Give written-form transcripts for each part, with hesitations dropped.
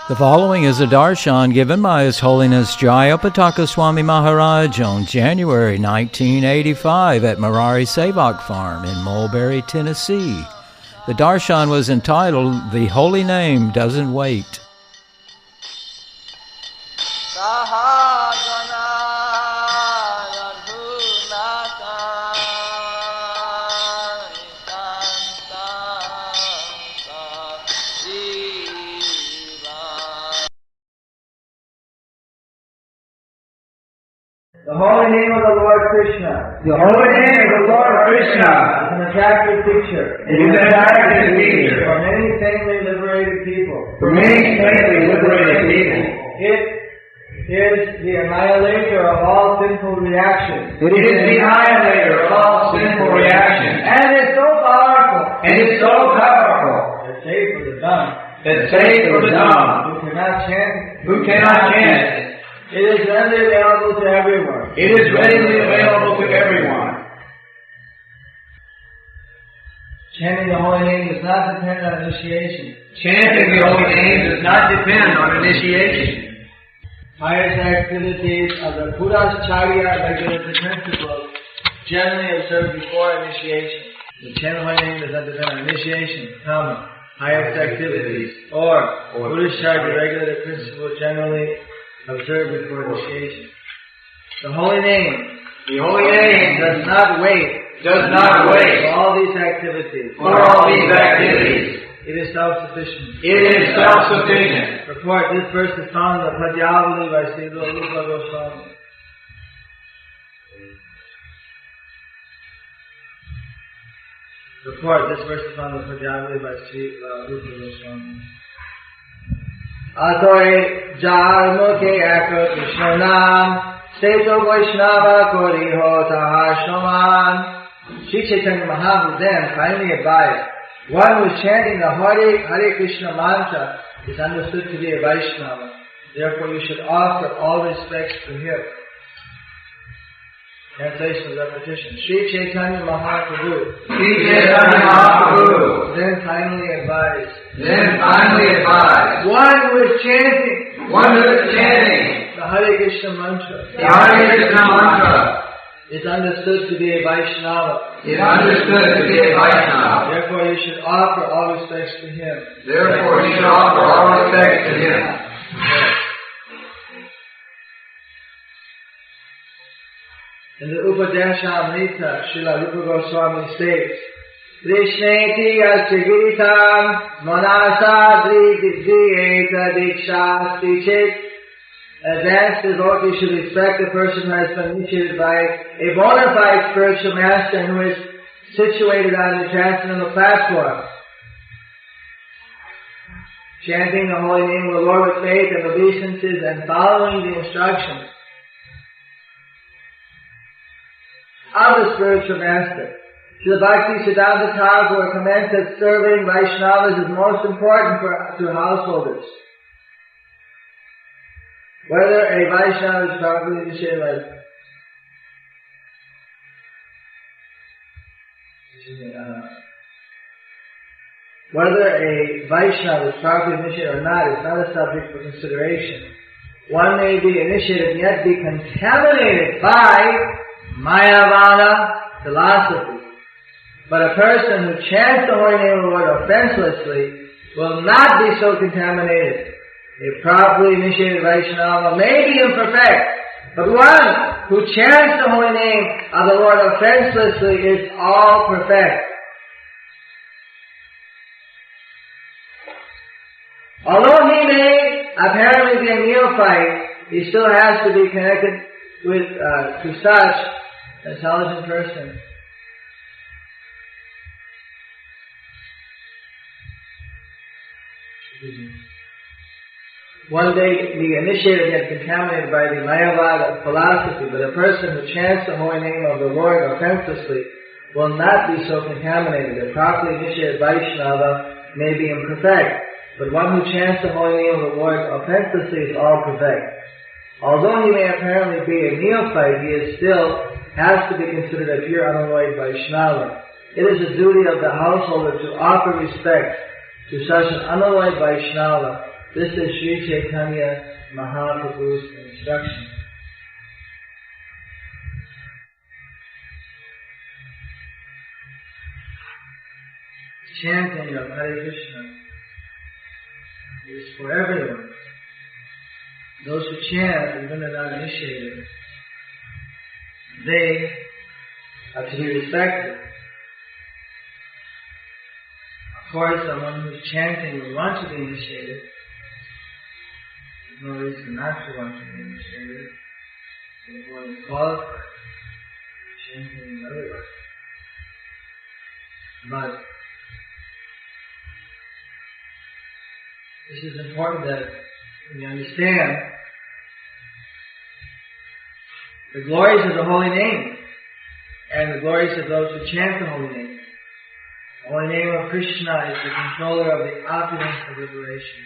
The following is a darshan given by His Holiness Jayapataka Swami Maharaj on January 1985 at Maharaj Sevak Farm in Mulberry, Tennessee. The darshan was entitled, "The Holy Name Doesn't Wait." The holy name of the Lord Krishna. The holy name of the Lord Krishna is an attractive picture. It is an attractive picture for many saintly liberated people. For many saintly liberated people. It is the annihilator of all sinful reactions. It is the annihilator of all sinful reactions. And it's so powerful. And it's so powerful. It's safe for the dumb. It's safe for the dumb. Who cannot chant. Who cannot chant. It is readily available to everyone. It is readily available to everyone. Chanting the holy name does not depend on initiation. Chanting the holy name does not depend on initiation. Highest activities of the Purashacharya regulated principles generally observed before initiation. The chanting the holy name does not depend on initiation, highest activities, or Purashacharya regulated principles generally observed before initiation. The holy name does not wait. Does not wait for all these activities. For all these activities. It is self-sufficient. It is self-sufficient. Report, this verse is found in the Padyavali by Srila Prabhupada. Report, this verse is found in the Padyavali by Srila Prabhupada. Atoy jar mukhe ek Krishna naam seto Vaishnava kori ho tahashraman. Sri Chaitanya Mahaprabhu then finally advised, one who is chanting the Hare Krishna mantra is understood to be a Vaishnava. Therefore you should offer all respects to him. Translation, repetition. Sri Chaitanya Mahaprabhu then finally advised, one who is chanting the Hare Krishna mantra is understood to be a Vaishnava. Therefore you should offer all respects to him. In the Upadeshamrita, Srila Prabhupada states, Krishneti asya manasa dhriyeta dikshasti chit. Advanced devotees should respect the person who has been initiated by a bona fide spiritual master and who is situated on the transcendental platform. Chanting the holy name of the Lord with faith and obeisances and following the instructions of the spiritual master. Srila Bhakti Siddhanta Thakur comments that serving Vaishnavas is most important to householders. Whether a Vaishnava is properly initiated or not is not a subject for consideration. One may be initiated and yet be contaminated by Mayavana philosophy. But a person who chants the holy name of the Lord offenselessly will not be so contaminated. A properly initiated Vaishnava may be imperfect, but one who chants the holy name of the Lord offenselessly is all perfect. Although he may apparently be a neophyte, he still has to be connected with to such intelligent person. One day the initiated gets contaminated by the Mayavada philosophy, but a person who chants the holy name of the Lord offenselessly will not be so contaminated. A properly initiated Vaishnava may be imperfect, but one who chants the holy name of the Lord offensively is all perfect. Although he may apparently be a neophyte, he is still has to be considered a pure unalloyed Vaishnava. It is the duty of the householder to offer respect to such an unalloyed Vaishnava. This is Sri Chaitanya Mahaprabhu's instruction. Chanting of Hare Krishna is for everyone. Those who chant, even though not initiated, they are to be respected. Of course, someone who's chanting will want to be initiated. There's no reason not to want to be initiated. If one is qualified, chanting in otherwise. But this is important that we understand the glories of the holy name and the glories of those who chant the holy name. The holy name of Krishna is the controller of the opulence of liberation.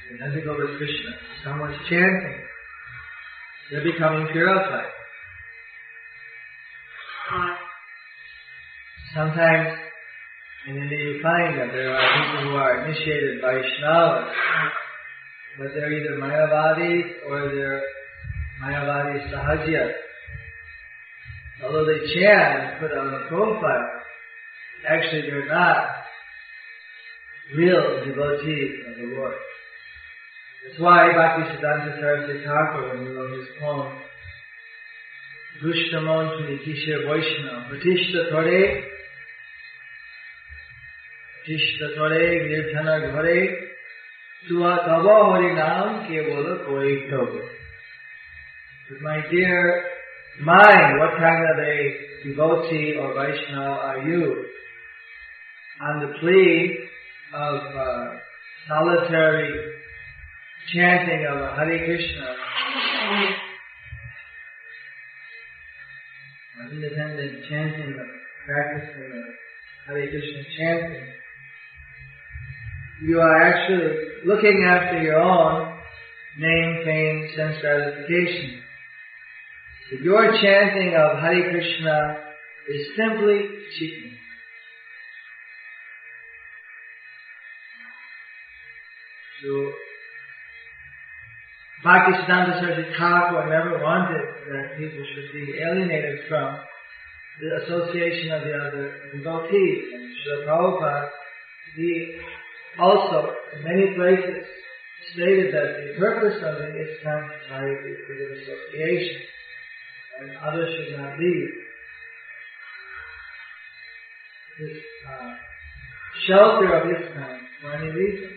And then they go with Krishna. Someone's chanting. They're becoming purified. Sometimes in India you find that there are people who are initiated Vaishnavas, but they're either Mayavadis or they're Mayavadi Sahajya. Although they chant and put on a profile, actually they're not real devotees of the Lord. That's why Bhaktisiddhanta Saraswati Thakur, when he wrote his poem, Dushtamon Tunikisha Vaishnava, Pratishta Tore, Nirthana Ghare, Tua Tava Hari Naam Kevala Koi Togo. But my dear mind, what kind of a devotee or Vaishnava are you? On the plea of solitary chanting of Hare Krishna, independent chanting of practicing of Hare Krishna chanting, you are actually looking after your own name, fame, sense gratification. So your chanting of Hare Krishna is simply cheating. So Bhaktisiddhanta Saraswati Thakur never wanted that people should be alienated from the association of the other devotees. And Srila Prabhupada, he also, in many places, stated that the purpose of the ISKCON society is for association, and others should not leave this shelter of ISKCON for any reason.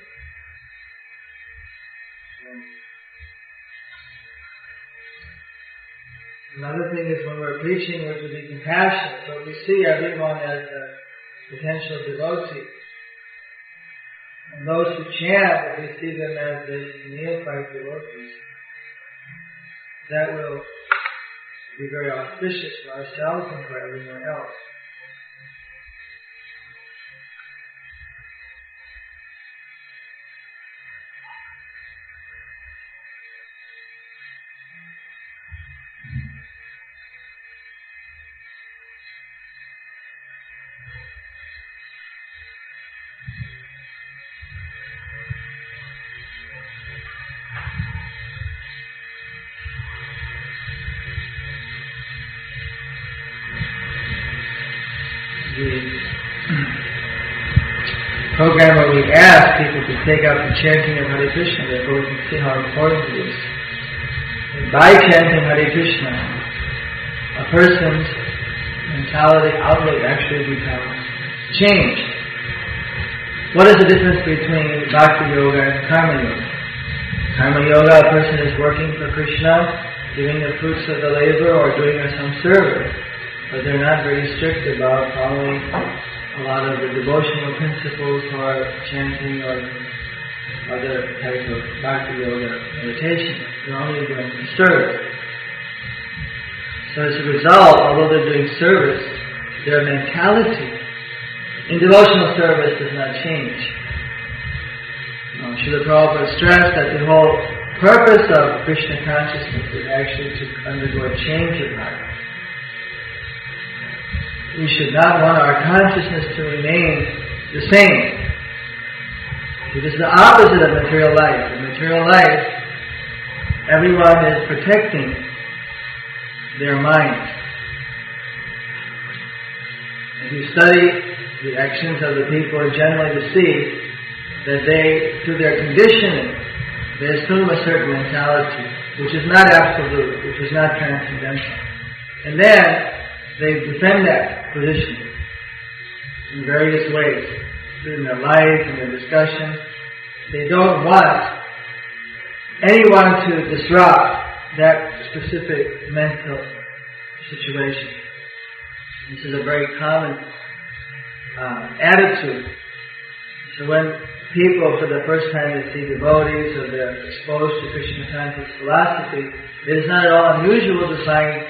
Another thing is when we're preaching, we're to be compassionate. So we see everyone as a potential devotee. And those who chant, if we see them as the neophyte devotees, that will be very auspicious for ourselves and for everyone else. Program where we ask people to take up the chanting of Hare Krishna, therefore we can see how important it is. And by chanting Hare Krishna, a person's mentality outlook actually becomes changed. What is the difference between Bhakti Yoga and Karma Yoga? Karma Yoga, a person is working for Krishna, giving the fruits of the labor or doing some service. but they're not very strict about following a lot of the devotional principles or chanting or other type of bhakti yoga meditation. They're only doing service. So as a result, although they're doing service, their mentality in devotional service does not change. Srila Prabhupada stressed that the whole purpose of Krishna consciousness is actually to undergo a change of heart. We should not want our consciousness to remain the same. It is the opposite of material life. In material life, everyone is protecting their mind. If you study the actions of the people in general, you see that they, through their conditioning, they assume a certain mentality, which is not absolute, which is not transcendental. And then they defend that position in various ways, in their life, in their discussion. They don't want anyone to disrupt that specific mental situation. This is a very common attitude. So when people, for the first time, they see devotees or they're exposed to Krishna conscious philosophy, it is not at all unusual to find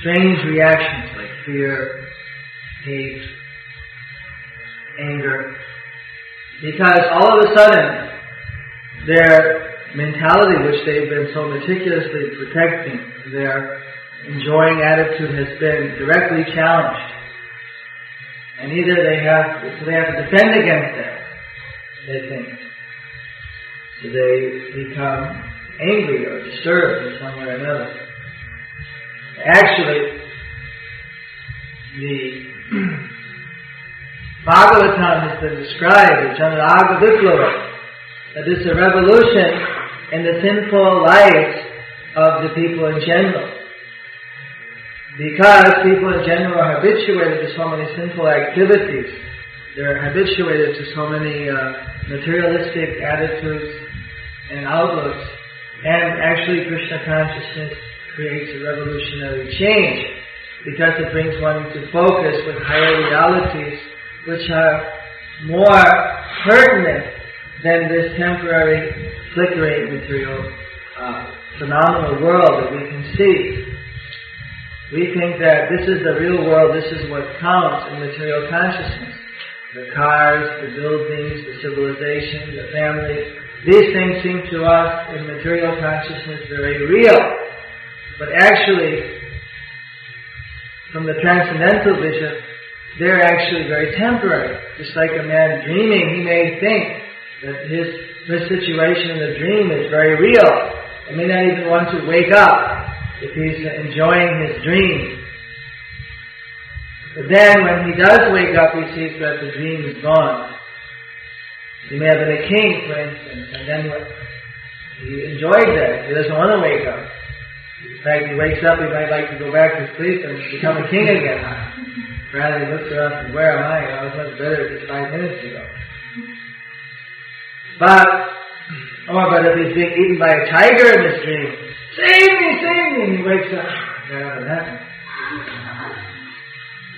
strange reactions like fear, hate, anger, because all of a sudden their mentality, which they've been so meticulously protecting, their enjoying attitude has been directly challenged. And either they have to defend against that, they think. So they become angry or disturbed in some way or another. Actually, the Bhagavatam has been described as Janaraga Viplava, that is a revolution in the sinful lives of the people in general. Because people in general are habituated to so many sinful activities, they're habituated to so many materialistic attitudes and outlooks, and actually Krishna consciousness creates a revolutionary change because it brings one into focus with higher realities which are more pertinent than this temporary flickering material phenomenal world that we can see. We think that this is the real world, this is what counts in material consciousness. The cars, the buildings, the civilization, the family, these things seem to us in material consciousness very real. But actually, from the transcendental vision, they're actually very temporary. Just like a man dreaming, he may think that his situation in the dream is very real. He may not even want to wake up if he's enjoying his dream. But then when he does wake up, he sees that the dream is gone. He may have been a king, for instance, and then he enjoyed that. He doesn't want to wake up. In fact, he wakes up, he might like to go back to sleep and become a king again. Rather, he looks around and says, where am I? I was much better just 5 minutes ago. But if he's being eaten by a tiger in his dream, save me, and he wakes up. That hasn't happened.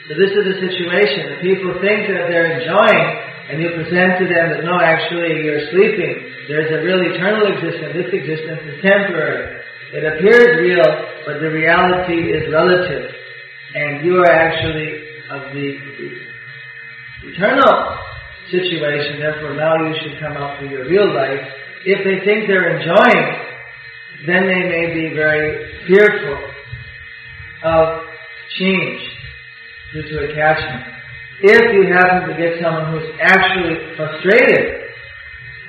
So this is the situation. The people think that they're enjoying, and you present to them that no, actually you're sleeping. There's a real eternal existence. This existence is temporary. It appears real, but the reality is relative. And you are actually of the eternal situation, therefore now you should come out to your real life. If they think they're enjoying, then they may be very fearful of change due to attachment. If you happen to get someone who's actually frustrated,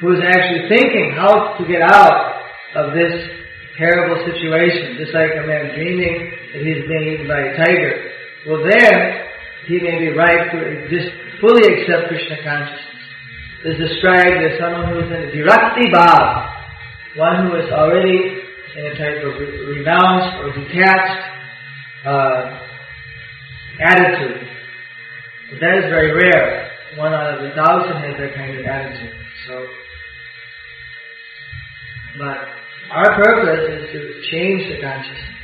who's actually thinking how to get out of this terrible situation, just like a man dreaming that he's being eaten by a tiger, well then he may be right to just fully accept Krishna consciousness. It's described as someone who is in a virakti bhav, one who is already in a type of renounced or detached attitude. But that is very rare. 1 out of 1,000 has that kind of attitude. But our purpose is to change the consciousness.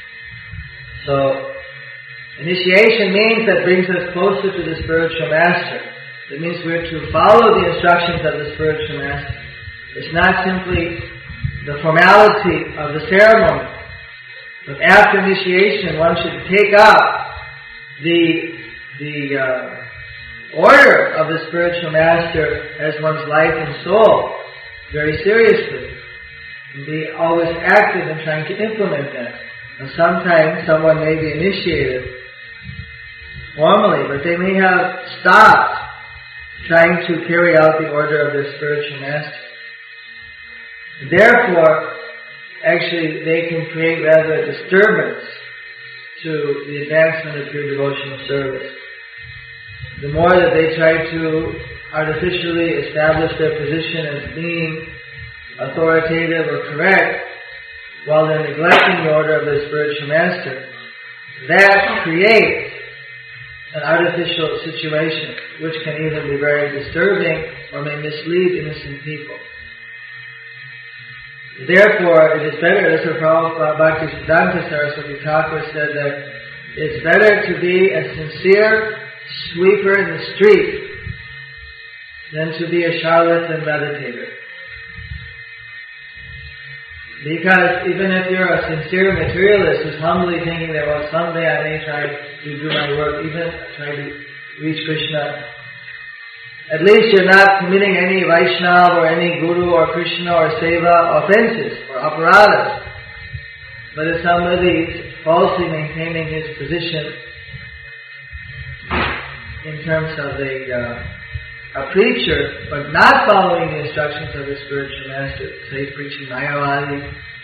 So, Initiation means that brings us closer to the spiritual master. It means we're to follow the instructions of the spiritual master. It's not simply the formality of the ceremony. But after initiation, one should take up the order of the spiritual master as one's life and soul very seriously. And be always active in trying to implement that. Now sometimes someone may be initiated formally, but they may have stopped trying to carry out the order of their spiritual master. Therefore, actually they can create rather a disturbance to the advancement of pure devotional service. The more that they try to artificially establish their position as being authoritative or correct, while they're neglecting the order of their spiritual master, that creates an artificial situation, which can either be very disturbing or may mislead innocent people. Therefore, it is better, as Prabhupada Bhaktisiddhanta Saraswati Thakur said, that it's better to be a sincere sweeper in the street than to be a charlatan meditator. Because even if you're a sincere materialist who's humbly thinking that, well, someday I may try to do my work, even try to reach Krishna, at least you're not committing any Vaishnava or any Guru or Krishna or Seva offenses or aparadas. But if somebody is falsely maintaining his position in terms of a preacher, but not following the instructions of the spiritual master, say he's preaching Mayavadi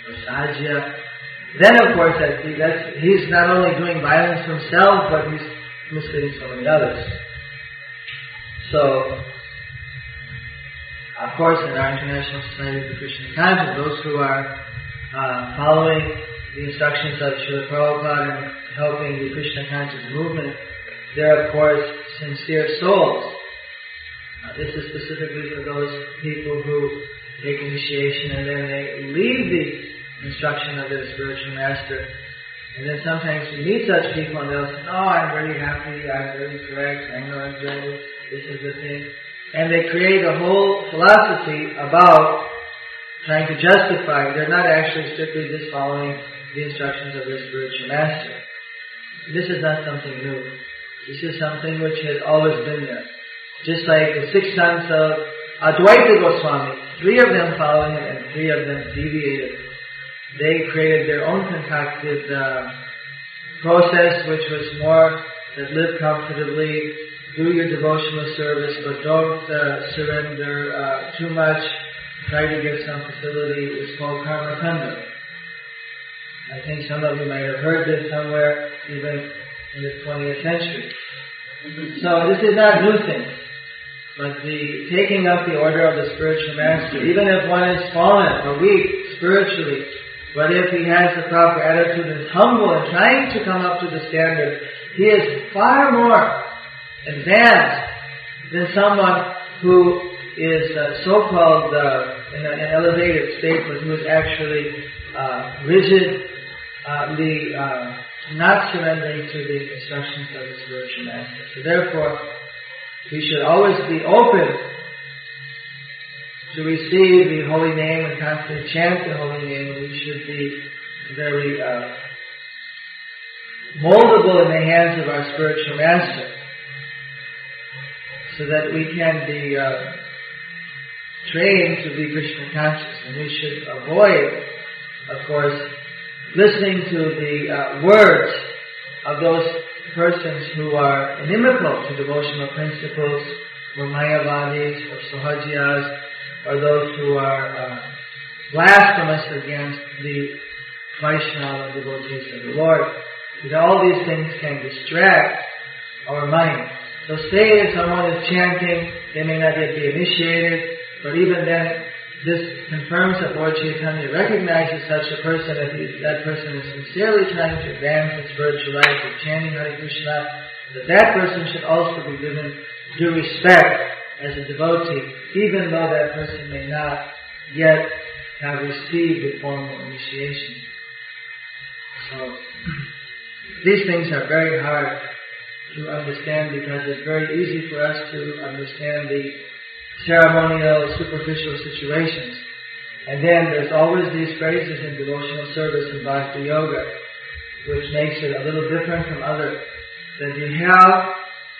or Sajya, then of course he's not only doing violence to himself, but he's misleading so many others. So, of course, in our International Society of the Krishna Conscious, those who are following the instructions of Srila Prabhupada and helping the Krishna Conscious movement, they're of course sincere souls. This is specifically for those people who take initiation and then they leave the instruction of their spiritual master. And then sometimes you meet such people and they'll say, "Oh, I'm very happy, I'm very correct, I'm not doing this is the thing." And they create a whole philosophy about trying to justify. They're not actually strictly just following the instructions of their spiritual master. This is not something new. This is something which has always been there. Just like the 6 sons of Advaita Goswami, 3 of them followed him and 3 of them deviated. They created their own concocted process, which was more that live comfortably, do your devotional service, but don't surrender too much, try to get some facility. It's called Karma Kanda. I think some of you might have heard this somewhere, even in the 20th century. So this is not new thing. But the taking up the order of the spiritual master, even if one is fallen or weak spiritually, but if he has the proper attitude and is humble and trying to come up to the standard, he is far more advanced than someone who is so-called in an elevated state, but who is actually rigidly not surrendering to the instructions of the spiritual master. So therefore, we should always be open to receive the holy name and constantly chant the holy name. We should be very moldable in the hands of our spiritual master, so that we can be trained to be Krishna conscious. And we should avoid, of course, listening to the words of those persons who are inimical to devotional principles, or Mayavadis, or Sahajiyas, or those who are blasphemous against the Vaishnava devotees of the Lord. Because all these things can distract our mind. So say if someone is chanting, they may not yet be initiated, but even then, this confirms that Lord Chaitanya recognizes such a person if that person is sincerely trying to advance in spiritual life of chanting Hare Krishna, that person should also be given due respect as a devotee, even though that person may not yet have received the formal initiation. So, these things are very hard to understand because it's very easy for us to understand the ceremonial, superficial situations. And then there's always these phrases in devotional service and Bhakti Yoga, which makes it a little different from others. That you have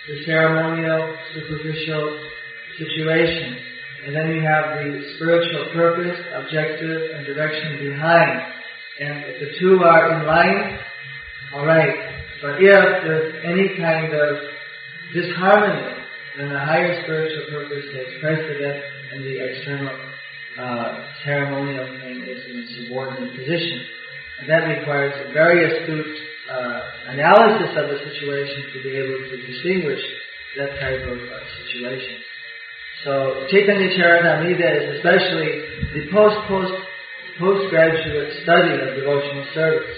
the ceremonial, superficial situation, and then you have the spiritual purpose, objective, and direction behind. And if the two are in line, alright. But if there's any kind of disharmony, then the higher spiritual purpose takes precedent and the external ceremonial thing is in a subordinate position. And that requires a very astute analysis of the situation to be able to distinguish that type of situation. So Chaitanya Charitamrita is especially the postgraduate study of devotional service.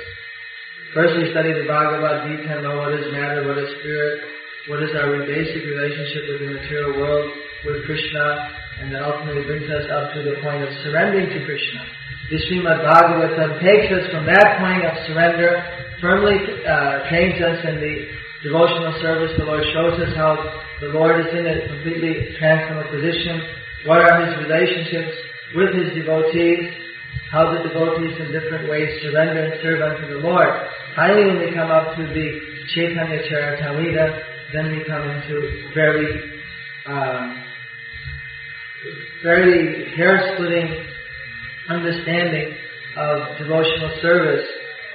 First we study the Bhagavad Gita and know what is matter, what is spirit, what is our basic relationship with the material world, with Krishna, and that ultimately brings us up to the point of surrendering to Krishna. The Srimad Bhagavatam takes us from that point of surrender, firmly trains us in the devotional service. The Lord shows us how the Lord is in a completely transcendental position, what are His relationships with His devotees, how the devotees in different ways surrender and serve unto the Lord. Finally, when we come up to the Chaitanya Charitamrita, then we come into very hair-splitting understanding of devotional service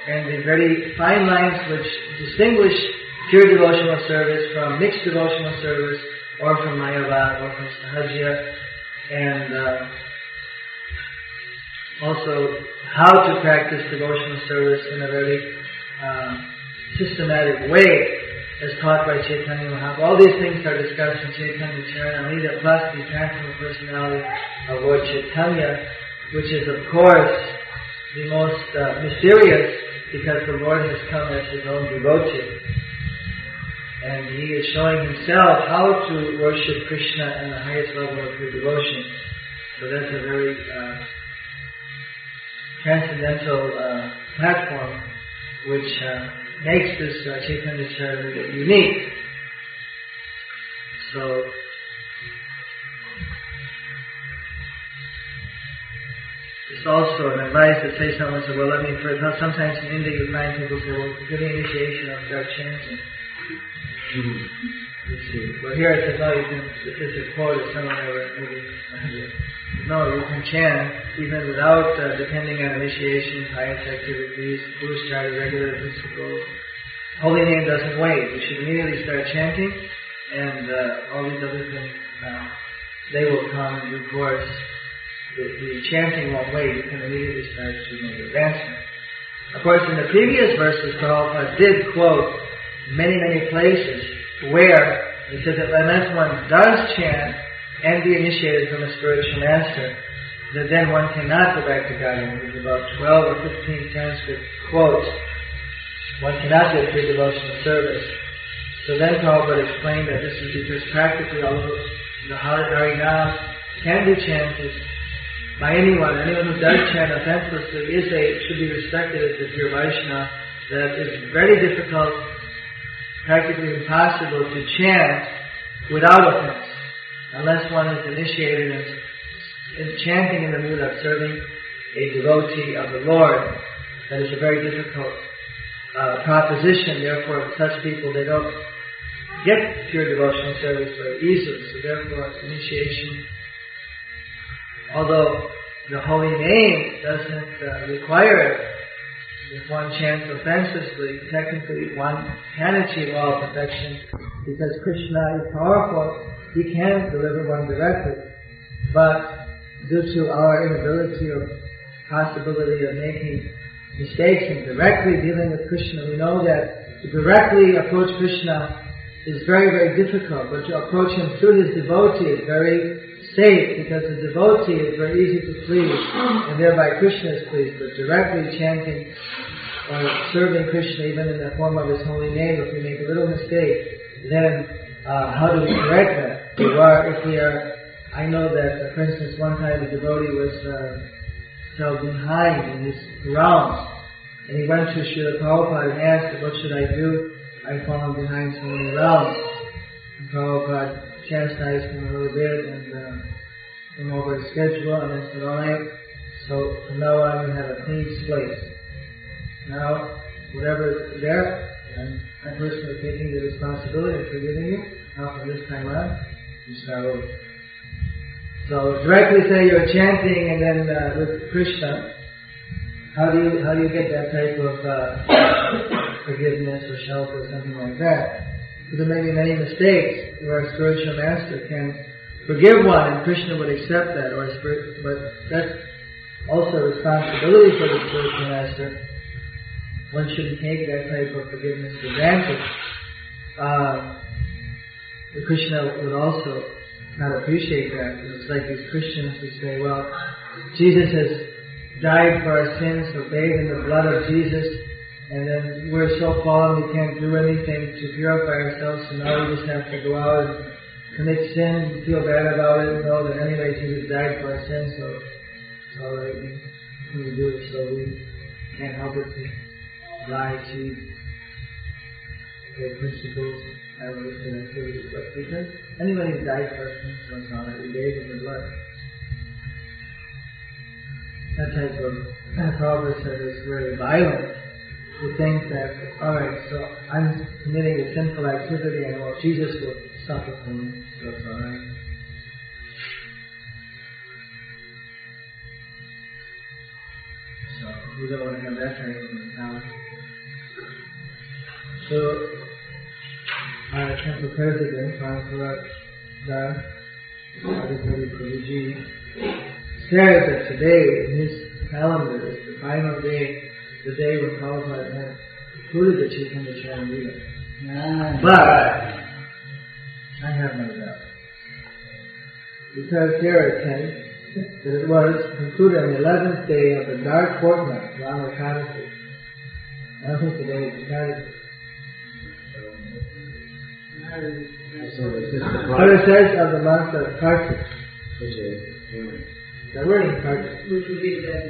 and the very fine lines which distinguish pure devotional service from mixed devotional service or from Mayavad or from Sahajya, and also how to practice devotional service in a very systematic way as taught by Chaitanya Mahaprabhu. All these things are discussed in Chaitanya Charitamrita, plus the transcendental personality of Lord Chaitanya, which is of course the most mysterious, because the Lord has come as His own devotee. And He is showing Himself how to worship Krishna in the highest level of pure devotion. So that's a very transcendental platform which makes this Chaitanya Charitamrita unique. So it's also an advice to say someone says, well, sometimes in India you find people say, well, give me initiation, I'll start chanting. You see. Well, here it says, no, you can, this is a quote of someone ever maybe. No, you can chant even without depending on initiation, pious activities, purushara, regular principles. Holy name doesn't wait. You should immediately start chanting, and all these other things, they will come in due course. The chanting won't wait. You can immediately start to make advancement. Of course, in the previous verses, Prabhupada did quote many places where he said that unless one does chant and be initiated from a spiritual master, that then one cannot go back to Godhead. There's about 12 or 15 Sanskrit quotes. One cannot get pure devotional service. So then Prabhupada explained that this is because practically all of the Harinam can be chanted by anyone. Anyone who does chant offenselessly should be respected as the pure Vaishnava. That it's very difficult, practically impossible to chant without offense, unless one is initiated in chanting in the mood of serving a devotee of the Lord. That is a very difficult proposition. Therefore, such people, they don't get pure devotional service very easily. So therefore, initiation, although the holy name doesn't require it, if one chants offensively, technically one can achieve all perfection, because Krishna is powerful. He can deliver one directly. But due to our inability or possibility of making mistakes in directly dealing with Krishna, we know that to directly approach Krishna is very difficult, but to approach Him through His devotee is very safe, because the devotee is very easy to please, and thereby Krishna is pleased. But directly chanting or serving Krishna, even in the form of His holy name, if we make a little mistake, then how do we correct that? I know that, for instance, one time a devotee was fell behind in his rounds, And he went to Srila Prabhupada and asked, what should I do? I've fallen behind so many realms. And Prabhupada chastised him a little bit and came over his schedule and then said, alright, so from now on you have a clean slate. Now, whatever is there, and I'm personally taking the responsibility of forgiving you. Now from this time on, you start over. So directly say you're chanting and then with Krishna, how do you get that type of forgiveness or shelter or something like that? Because there may be many mistakes where a spiritual master can forgive one and Krishna would accept that, but that's also a responsibility for the spiritual master. One shouldn't take that type of forgiveness for granted. Krishna would also not appreciate that. It's like these Christians who say, well, Jesus has died for our sins, so bathed in the blood of Jesus, and then we're so fallen we can't do anything to purify ourselves, so now we just have to go out and commit sin and feel bad about it and know that anyway Jesus died for our sins, so it's alright, we do it, so we can't help it to lie, cheat, take principles, have illicit activities, but because anybody who died for us, so it's alright, we bathed in the blood. That type of progress that is very violent. Who think that, alright, so I'm committing a sinful activity and well, Jesus will suffer for me, so it's alright. So we don't want to have that type of mentality. So our temple president, Maharaja, Prabhuji, says that today in his calendar is the final day, the day when Prabhupada had concluded the Chaitanya Charanamrita. But I have no doubt. Because here it says that it was concluded on the 11th day of the dark fortnight, Rama Kadasi. I don't think today is the Kadasi. But it says of the month of Kartik. The wording Kartik. Which would be the day.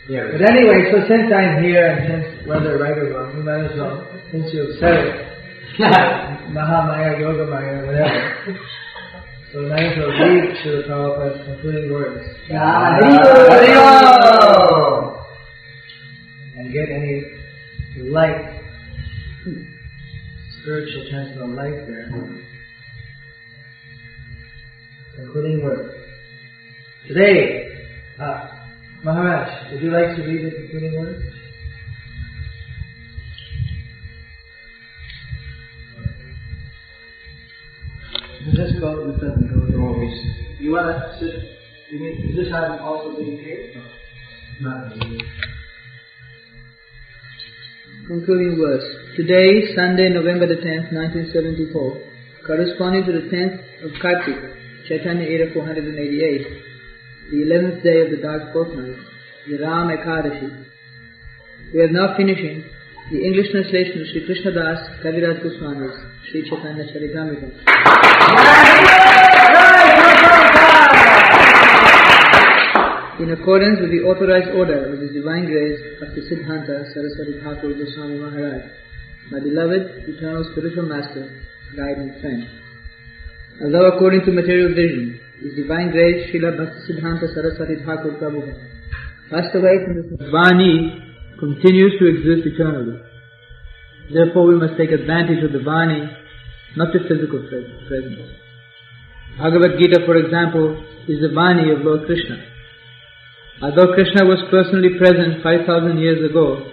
Yeah. But anyway, so since I'm here and since whether right or wrong, we might as well, since you've said it, Mahamaya, Yogamaya, whatever. So we might as well read Srila Prabhupada's concluding words. And get any light, spiritual transcendental light there. Concluding words. Today, Maharaj, would you like to read the concluding words? You just go with the always. You want to sit? You mean, is this item also being here? No. Not really. Concluding verse. Today, Sunday, November the 10th, 1974, corresponding to the 10th of Kartik, Chaitanya Era 488, the 11th day of the dark fortnight, the Ram Ekadashi. We are now finishing the English translation of Sri Krishna Das Kaviraj Goswami's Sri Chaitanya Charitamrita. In accordance with the authorized order of His Divine Grace of the Siddhanta Saraswati Thakur Goswami Maharaj, my beloved eternal spiritual master, guide and friend. Although according to material vision, His Divine Grace Srila Bhakti Siddhanta Saraswati Thakur Prabhupada passed away from this Vani continues to exist eternally. Therefore we must take advantage of the Vani, not the physical presence. Bhagavad Gita, for example, is the Vani of Lord Krishna. Although Krishna was personally present 5,000 years ago,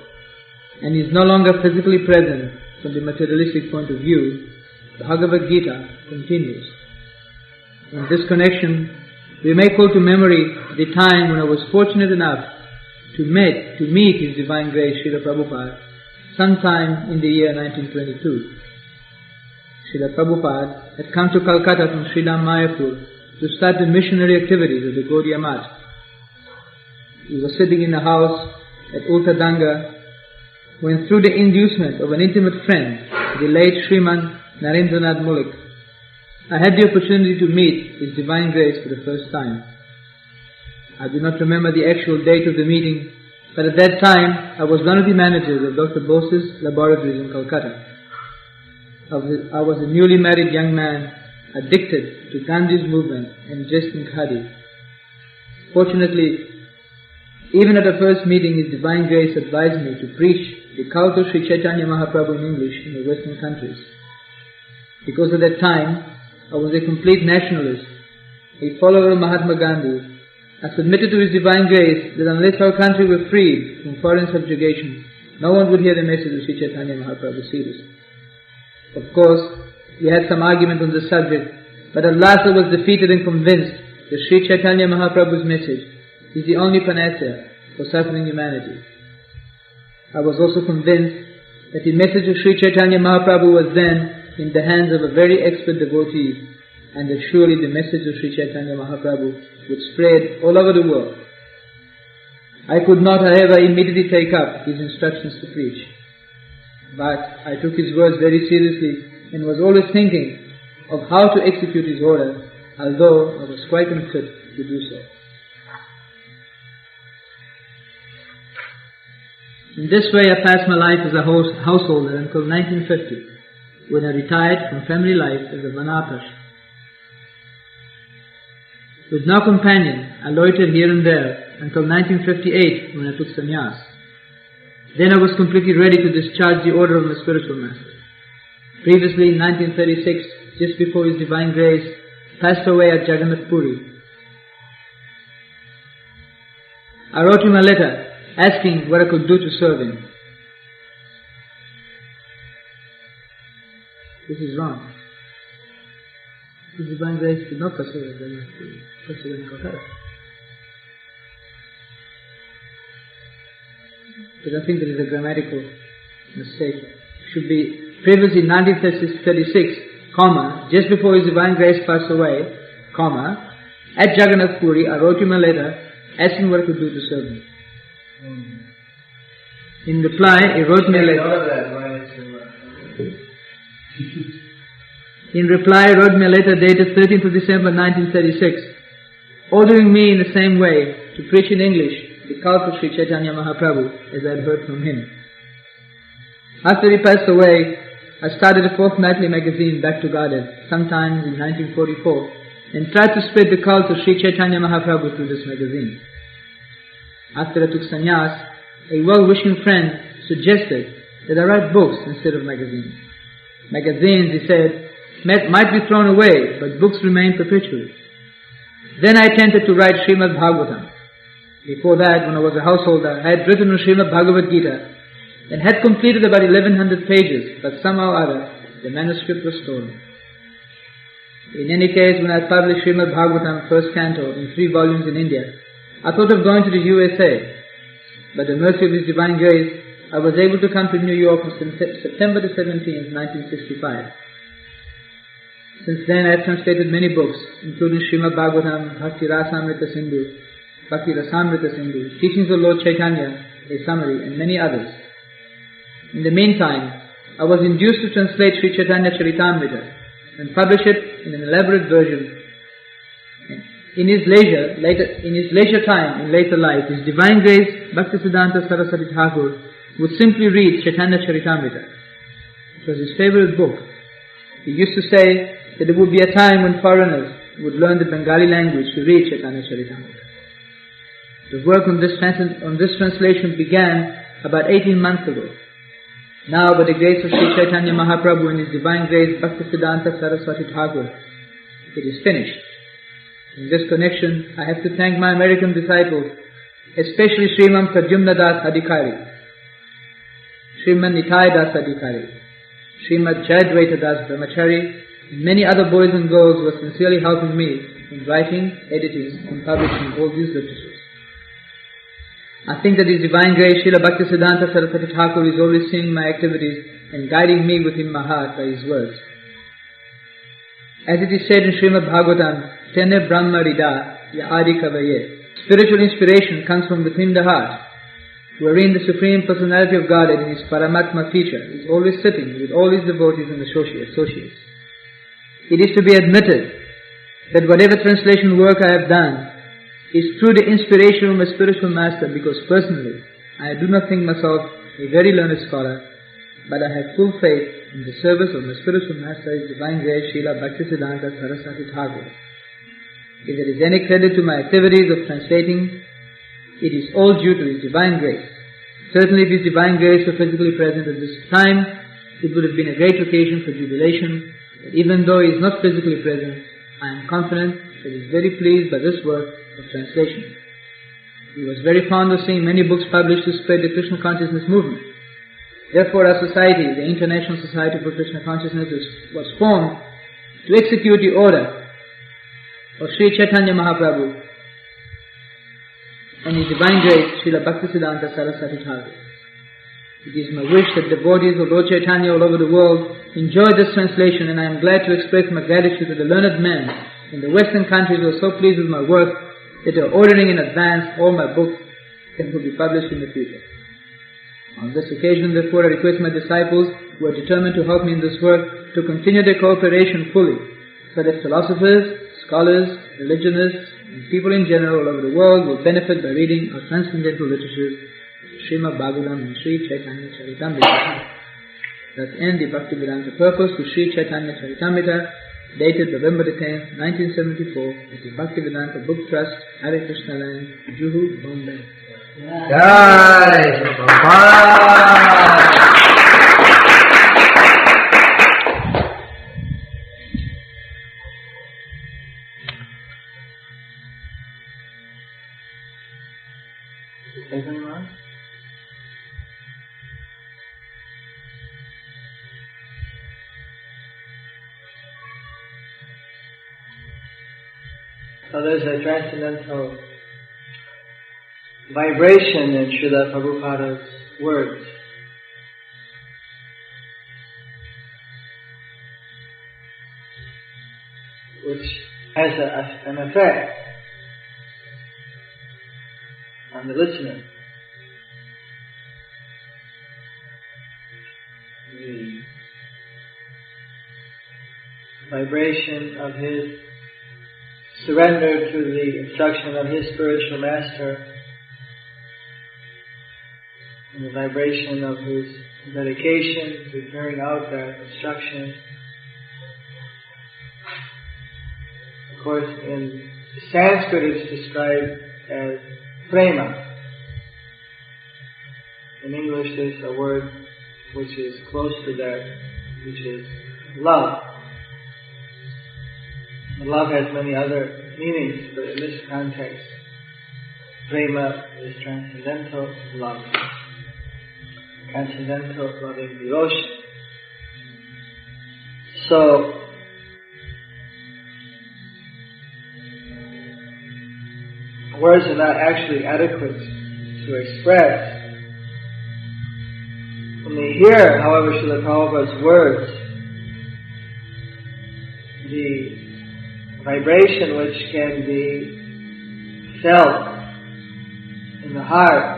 and is no longer physically present from the materialistic point of view, Bhagavad Gita continues. In this connection, we may call to memory the time when I was fortunate enough to meet His Divine Grace Srila Prabhupada sometime in the year 1922. Srila Prabhupada had come to Calcutta from Sridham Mayapur to start the missionary activities of the Gaudiya Math. He was sitting in a house at Ultadanga when, through the inducement of an intimate friend, the late Sriman Narendranath Mullik, I had the opportunity to meet His Divine Grace for the first time. I do not remember the actual date of the meeting, But at that time, I was one of the managers of Dr. Bose's laboratories in Calcutta. I was a newly married young man, addicted to Gandhi's movement and dressed in khadi. Fortunately, even at the first meeting, His Divine Grace advised me to preach the cult of Sri Chaitanya Mahaprabhu in English in the Western countries. Because at that time, I was a complete nationalist, a follower of Mahatma Gandhi. I submitted to His Divine Grace that unless our country were freed from foreign subjugation, no one would hear the message of Sri Chaitanya Mahaprabhu seriously. Of course, we had some argument on the subject, but at last I was defeated and convinced that Sri Chaitanya Mahaprabhu's message is the only panacea for suffering humanity. I was also convinced that the message of Sri Chaitanya Mahaprabhu was then in the hands of a very expert devotee, and that surely the message of Sri Chaitanya Mahaprabhu would spread all over the world. I could not, however, immediately take up his instructions to preach. But I took his words very seriously and was always thinking of how to execute his order, although I was quite unfit to do so. In this way I passed my life as a householder until 1950, when I retired from family life as a vanaprastha. With no companion, I loitered here and there until 1958, when I took sannyas. Then I was completely ready to discharge the order of my spiritual master. Previously, in 1936, just before His Divine Grace passed away at Jagannath Puri, I wrote him a letter asking what I could do to serve him. This is wrong. His Divine Grace did not pass away at Jagannath Puri, passed away in Calcutta. Because I think there is a grammatical mistake. It should be previously 1936, just before His Divine Grace passed away, at Jagannath Puri, I wrote him a letter asking what I could do to serve him. In reply, he wrote me a letter dated 13th of December 1936, ordering me in the same way to preach in English the cult of Sri Chaitanya Mahaprabhu, as I had heard from him. After he passed away, I started a fortnightly magazine, Back to Godhead, sometime in 1944, and tried to spread the cult of Sri Chaitanya Mahaprabhu through this magazine. After I took sannyas, a well-wishing friend suggested that I write books instead of magazines. Magazines, he said, might be thrown away, but books remain perpetually. Then I attempted to write Srimad Bhagavatam. Before that, when I was a householder, I had written on Srimad Bhagavad Gita and had completed about 1100 pages, but somehow or other, the manuscript was stolen. In any case, when I published Srimad Bhagavatam, first canto, in 3 volumes in India, I thought of going to the USA. By the mercy of His Divine Grace, I was able to come to New York on September the 17th, 1965. Since then, I have translated many books, including Srimad Bhagavatam, Bhakti Rasamrita Sindhu, Bhakti Rasamrita Sindhu, Teachings of Lord Chaitanya, a summary, and many others. In the meantime, I was induced to translate Sri Chaitanya Charitamrita and publish it in an elaborate version. In his leisure time, in later life, His Divine Grace, Bhaktisiddhanta Saraswati Thakur, would simply read Chaitanya Charitamrita. It was his favorite book. He used to say that there would be a time when foreigners would learn the Bengali language to read Chaitanya Charitamrita. The work on this translation began about 18 months ago. Now, by the grace of Sri Chaitanya Mahaprabhu and His Divine Grace, Bhaktisiddhanta Saraswati Thakur, it is finished. In this connection, I have to thank my American disciples, especially Sriman Pradyumna Das Adhikari, Sriman Nitai Das Adhikari, Srimad Jayadvaita Das Brahmachari, and many other boys and girls who are sincerely helping me in writing, editing, and publishing all these literatures. I think that His Divine Grace, Srila Bhaktisiddhanta Saraswati Thakur, is always seeing my activities and guiding me within my heart by His words. As it is said in Srimad Bhagavatam, Tene Brahma Rida Ya Adi Kavaye, spiritual inspiration comes from within the heart, wherein the Supreme Personality of Godhead in His Paramatma feature is always sitting with all His devotees and associates. It is to be admitted that whatever translation work I have done is through the inspiration of my spiritual master, because personally I do not think myself a very learned scholar, but I have full faith in the service of my spiritual master, His Divine Grace, Srila Bhaktisiddhanta Saraswati Thakur. If there is any credit to my activities of translating, it is all due to His Divine Grace. Certainly if His Divine Grace were physically present at this time, it would have been a great occasion for jubilation, but even though He is not physically present, I am confident that He is very pleased by this work of translation. He was very fond of seeing many books published to spread the Krishna consciousness movement. Therefore our society, the International Society for Krishna Consciousness, was formed to execute the order of Sri Chaitanya Mahaprabhu and His Divine Grace, Srila Bhaktisiddhanta Saraswati Thakur. It is my wish that devotees of Lord Chaitanya all over the world enjoy this translation, and I am glad to express my gratitude to the learned men in the Western countries who are so pleased with my work that they are ordering in advance all my books that will be published in the future. On this occasion, therefore, I request my disciples who are determined to help me in this work to continue their cooperation fully, so that philosophers, scholars, religionists, and people in general all over the world will benefit by reading our transcendental literatures, Srimad Bhagavatam and Sri Chaitanya Charitamrita. That end the Bhaktivedanta purpose to Sri Chaitanya Charitamrita, dated November 10, 1974, at the Bhaktivedanta Book Trust, Hare Krishna Land, Juhu, Bombay. Jai Prabhupada. Anyone? So there's a transcendental vibration in Srila Prabhupada's words. Which has an effect on the listener. The vibration of his surrender to the instruction of his spiritual master, and the vibration of his dedication to carrying out that instruction. Of course, in Sanskrit it's described as prema. In English there's a word which is close to that, which is love. Love has many other meanings, but in this context, prema is transcendental love. Transcendental loving devotion. So, words are not actually adequate to express. When we hear, however, Srila Prabhupada's words, the vibration which can be felt in the heart,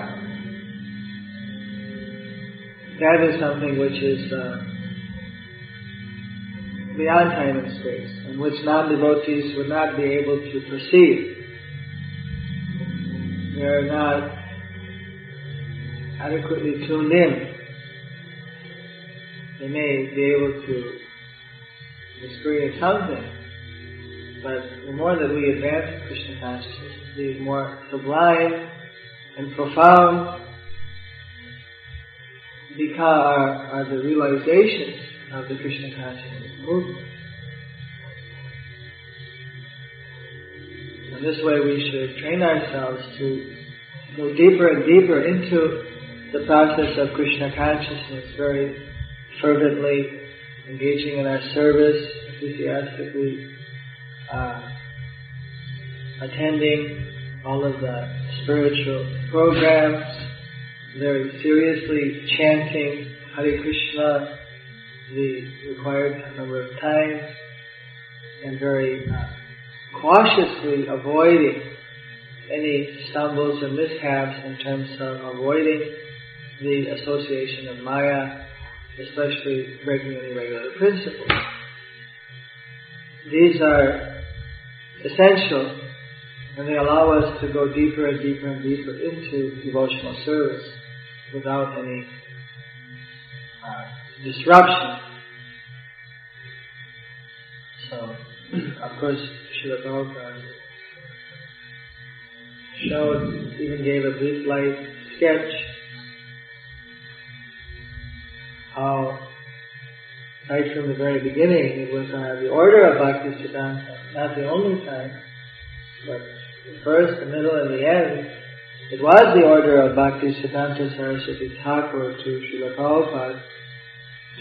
that is something which is beyond time and space, and which non-devotees would not be able to perceive. They are not adequately tuned in. They may be able to experience something, but the more that we advance Krishna consciousness, the more sublime and profound are the realizations of the Krishna consciousness movement. And this way we should train ourselves to go deeper and deeper into the process of Krishna consciousness, very fervently engaging in our service, enthusiastically attending all of the spiritual programs, very seriously chanting Hare Krishna the required number of times, and very cautiously avoiding any stumbles and mishaps in terms of avoiding the association of Maya, especially breaking any regular principles. These are essential, and they allow us to go deeper and deeper and deeper into devotional service. without any disruption. So, of course, Srila Prabhupada even gave a brief light sketch how right from the very beginning it was the order of Bhaktisiddhanta, not the only time, but the first, the middle, and the end. It was the order of Bhaktisiddhanta Saraswati Thakur to Srila Prabhupada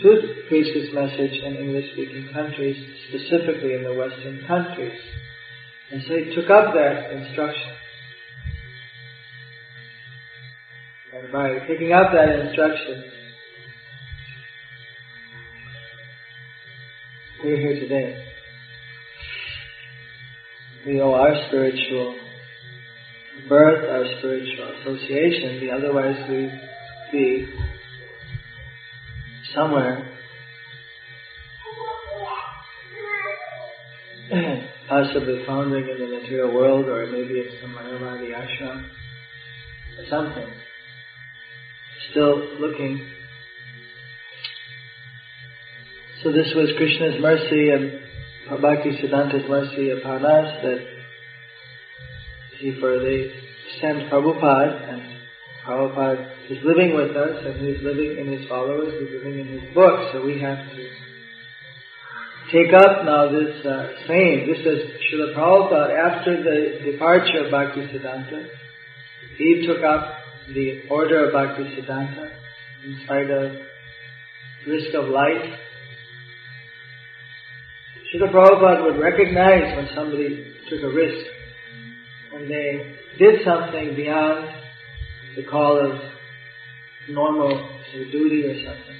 to preach this message in English-speaking countries, specifically in the Western countries. And so he took up that instruction. And by picking up that instruction, we're here today. We owe our spiritual birth, our spiritual association, otherwise we'd be somewhere, possibly foundering in the material world, or maybe it's some Mayavadi ashram or something. Still looking. So this was Krishna's mercy and Bhaktisiddhanta's mercy upon us, that they sent Prabhupada, and Prabhupada is living with us, and he's living in his followers, he's living in his book, so we have to take up now this same. This is Srila Prabhupada, after the departure of Bhaktisiddhanta, he took up the order of Bhaktisiddhanta in spite of risk of life. Srila Prabhupada would recognize when somebody took a risk, when they did something beyond the call of normal duty or something.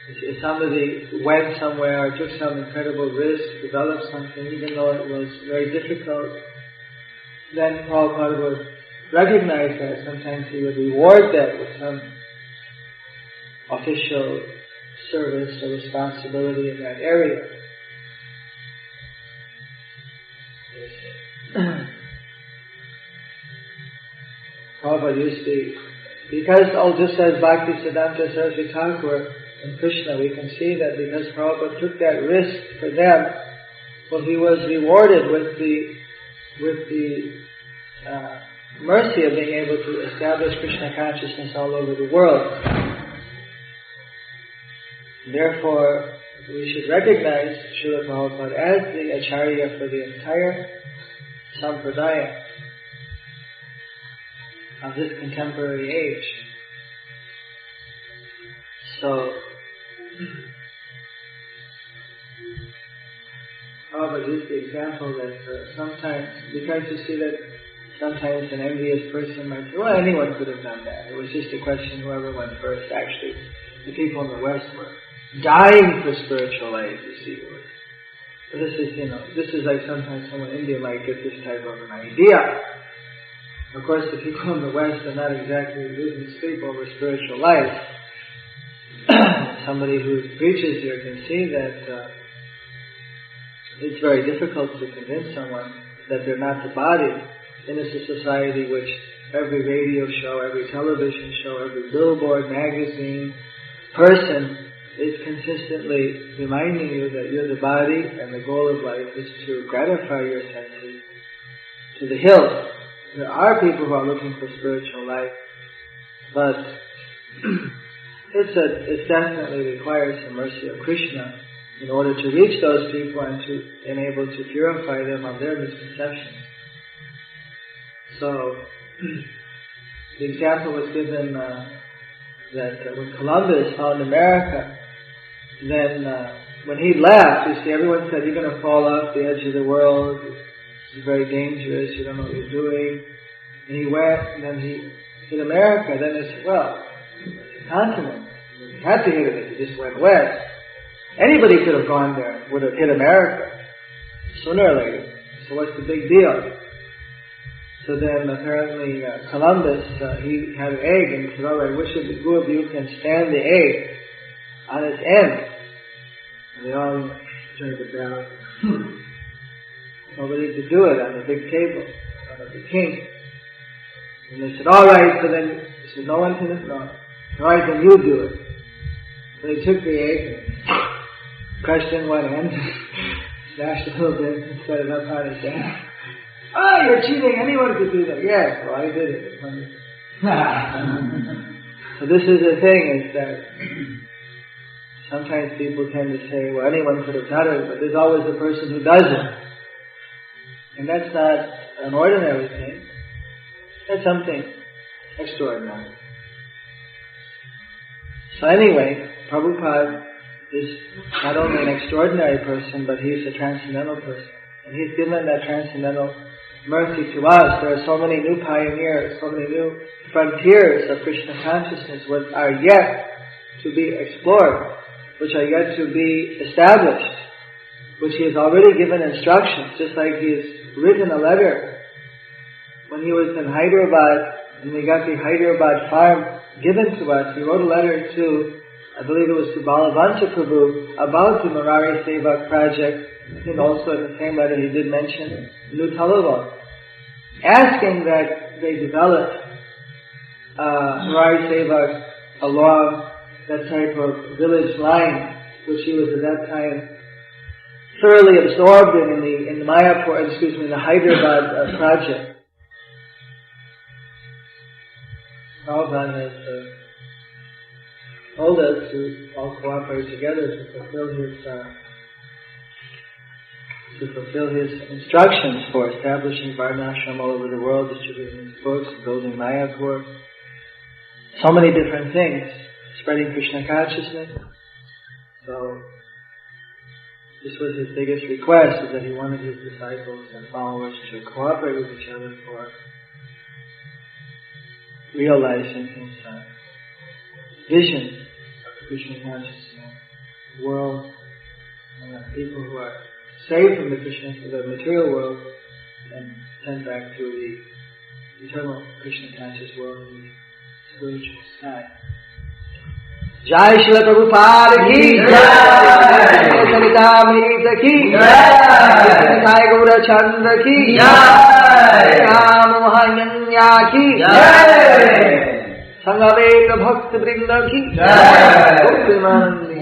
If somebody went somewhere or took some incredible risk, developed something, even though it was very difficult, then Prabhupada would recognize that. Sometimes he would reward that with some official service or responsibility in that area. Prabhupada used to, because just as Bhaktisiddhanta Saraswati Thakur and Krishna, we can see that because Prabhupada took that risk for them, well, he was rewarded with the mercy of being able to establish Krishna consciousness all over the world. Therefore, we should recognize Srila Prabhupada as the Acharya for the entire Sampradaya of this contemporary age. So, Prabhupada used the example that sometimes, because you see that sometimes an envious person might say, well, anyone could have done that. It was just a question whoever went first. Actually, the people in the West were dying for spiritual life, you see. So this is like sometimes someone in India might get this type of an idea. Of course, the people in the West are not exactly losing sleep over spiritual life. Somebody who preaches here can see that it's very difficult to convince someone that they're not the body. And it's a society which every radio show, every television show, every billboard, magazine, person is consistently reminding you that you're the body and the goal of life is to gratify your senses to the hilt. There are people who are looking for spiritual life, but it definitely requires the mercy of Krishna in order to reach those people and to enable to purify them of their misconceptions. So, the example was given that when Columbus found America, then when he left, you see, everyone said, you're going to fall off the edge of the world, it's very dangerous, you don't know what you're doing. And he went, and then he hit America. Then they said, well, it's a continent. You had to hit it if you just went west. Anybody could have gone there, would have hit America, sooner or later. So what's the big deal? So then apparently Columbus, he had an egg, and he said, all right, which of the two of you can stand the egg on its end? And they all turned it down. Nobody could do it on the big table, on the king. And they said, all right, So no one can ignore. Alright, then you do it. So he took the egg, crushed in one end, smashed a little bit, and set it up on his head. Oh, you're cheating, anyone could do that. Yes, well I did it. So this is the thing, is that sometimes people tend to say, well, anyone could have done it, but there's always the person who does it. And that's not an ordinary thing. That's something extraordinary. So anyway, Prabhupada is not only an extraordinary person, but he's a transcendental person. And he's given that transcendental mercy to us. There are so many new pioneers, so many new frontiers of Krishna consciousness which are yet to be explored, which are yet to be established, which he has already given instructions, just like he has written a letter when he was in Hyderabad, and we got the Hyderabad farm given to us. He wrote a letter to, I believe it was to Balavancha Prabhu, about the Murari Sevak project. I think also in the same letter he did mention New Talawa, asking that they develop Murari Sevak along that type of village line, which he was at that time thoroughly absorbed in the Mayapur, in the Hyderabad project. Prabhupada has told us to all cooperate together to fulfill his instructions for establishing Varnashram all over the world, distributing his books, building Mayapur, so many different things, spreading Krishna consciousness. So this was his biggest request, is that he wanted his disciples and followers to cooperate with each other for realizing his vision of Krishna consciousness, the world, and the people who are saved from the material world and sent back to the eternal Krishna conscious world in the spiritual sky. Jai Srila Prabhupada ki Jai, Sarita Amrita ki Jai, Jai Gaura Chandra ki Jai, Ram Mahanyanya ki Jai, Sangaveta Bhakta Vrinda ki Jai, Bhakti Mandi.